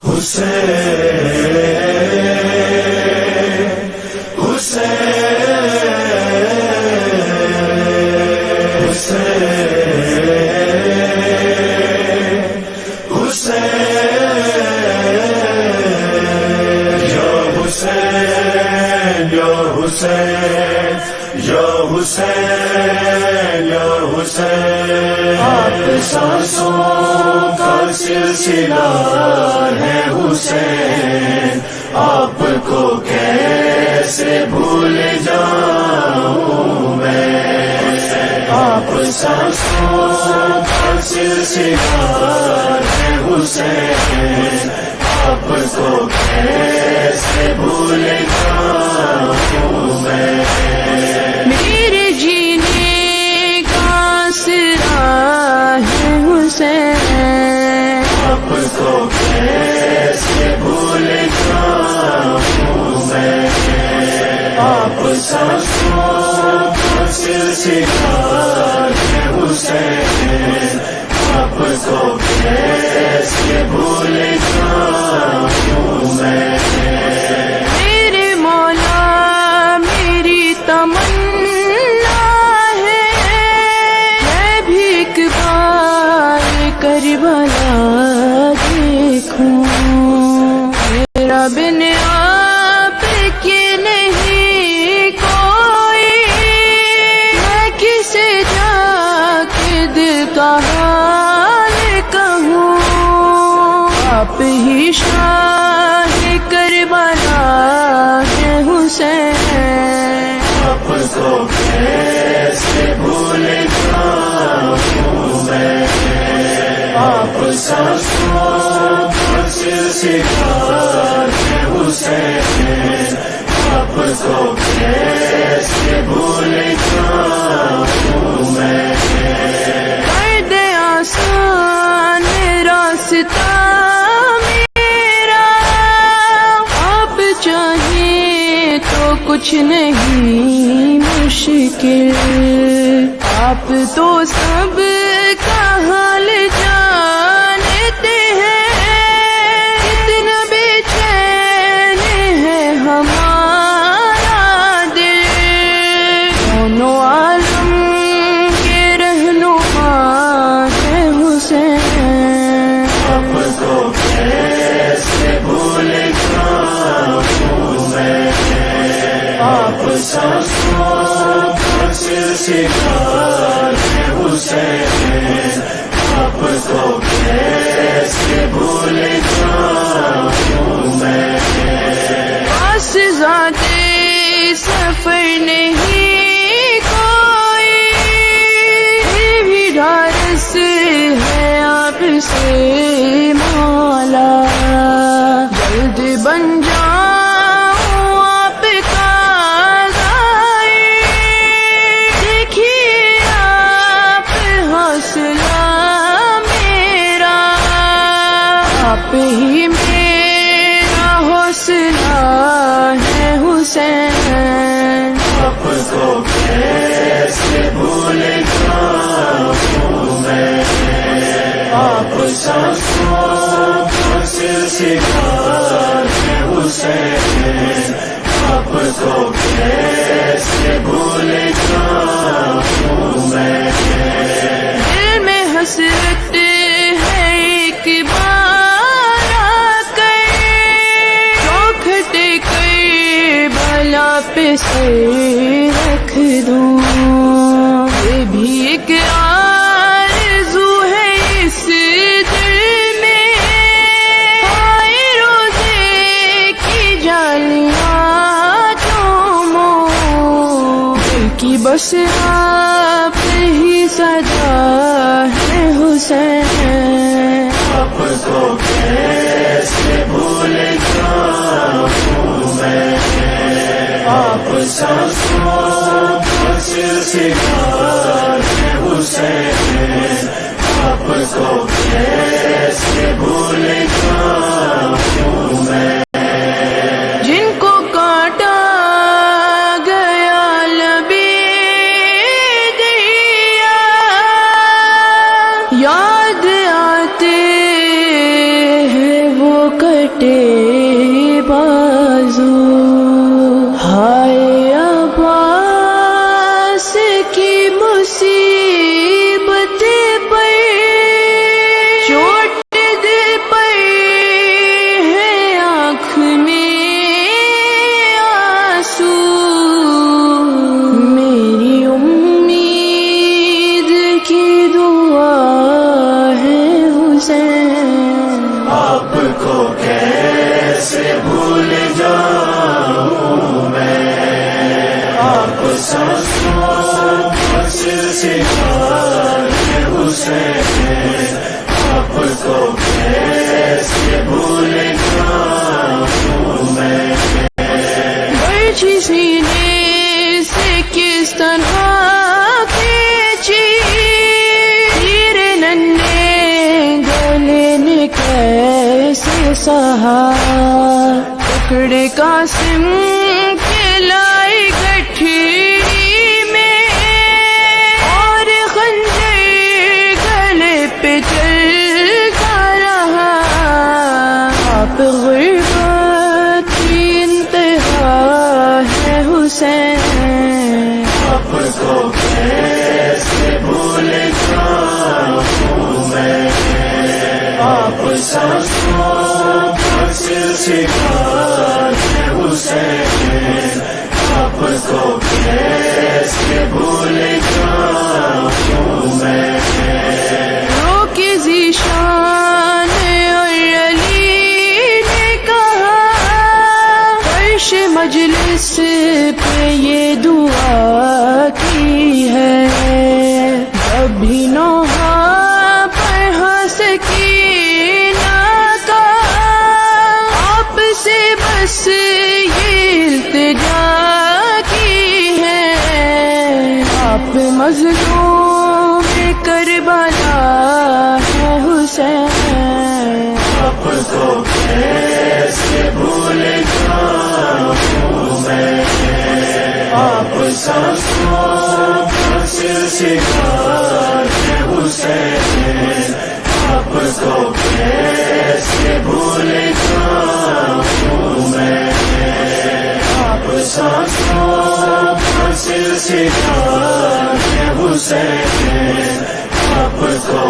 آپ سانسوں کا سلسلہ ہے حسین، آپ کو کیسے بھول جاؤں میں، آپ سانسوں کا سلسلہ ہے حسین، آپ کو کیسے بھول جاؤں میں، میرے جینے کا سرا ہے حسین، آپ کو کیسے بھول جاؤں میں، آپ سانسوں کا سلسلہ ہے حسین، آپ کو کیسے بھول جاؤں میں، میرے مولا میری تمنا ہے، میں بھی ایک بار کربلا دیکھوں، میرا بن آپ کے نہیں کوئی، میں کسے جا کے دل کا حال کہوں، آپ ہی شاہ کربلا ہے حسین، آپ کو کیسے بھول جاؤں میں، آپ سانسوں کا سلسلہ ہے حسین، آپ کو کیسے بھول جاؤں میں، کر دے آسان راستہ میرا، آپ چاہیں تو کچھ نہیں مشکل، آپ تو سب کا حال جانتے ہیں، کتنا بے چین ہے ہمارا دل، دونوں عالم کے رہنما ہے حسین، آپ کو کیسے بھول جاؤں میں، آپ سانسوں کا سلسلہ ہے حسین، آپ کو کیسے بھول جاؤں میں، پاس ذاتے سفر نہیں کوئی، پھر بھی ڈھارس ہے آپ سے مولا، جلد بن جاؤں آپ کا ظاہر، دیکھیے آپ حوصلہ میرا، آپ ہی میرا حوصلہ ہے حسین، آپ کو کیسے بھول جاؤں میں، آپ سانسوں کا سلسلہ ہے حسین، آپ کو کیسے بھول جاؤں میں، دل میں حسرت ہے ایک بار آ کر، چوکھٹ کربلا پہ سر رکھ دوں، یہ بھی ایک آرزو ہے اس دل میں، آئے روزے کی جالیاں چومو، دل کی بس آپ ہی سجا ہے حسین، آپ کو کیسے بھول جاؤں میں، آپ سانسوں کا سلسلہ ہے حسین، آپ کو کیسے بھول جاؤں میں، جن کو کاٹا گیا لبے دریا، یاد آتے ہیں وہ کٹے بازو، ہائے عباس کی مصیبت پر، چوٹ دل پر ہے آنکھ میں آنسو، میری امید کی دعا ہے حسین، آپ کو کیسے بھول جاؤں میں، آپ سانسوں کا سلسلہ حسین، آپ کو کیسے بھول جاؤں میں، برچھی سینے سے کس طرح کھینچی، تیر ننھے گلے نے کیسے سہا، ٹکڑے قاسم کے لائی گٹھڑی میں، اور خنجر گلے پہ چلتا رہا، آپ غربت کی انتہا ہے حسین، آپ کو کیسے بھول جاؤں میں، آپ سانسوں کا سلسلہ حسین، آپ کو کیسے بھول جاؤں میں، روکی ذیشان اور علی نے کہا، فرش مجلس پہ یہ دعا کی ہے، جب بھی نوحہ پر ہنس سکینہ کا، آپ سے بس یہ التجا کی ہے، آپ مظلوم کربلا ہے حسین، آپ کو کیسے بھول جاؤں میں، آپ سانسوں کا سلسلہ حسین، آپ کو کیسے بھول جاؤں میں، آپ سانسوں کا سلسلہ حسین، آپ کو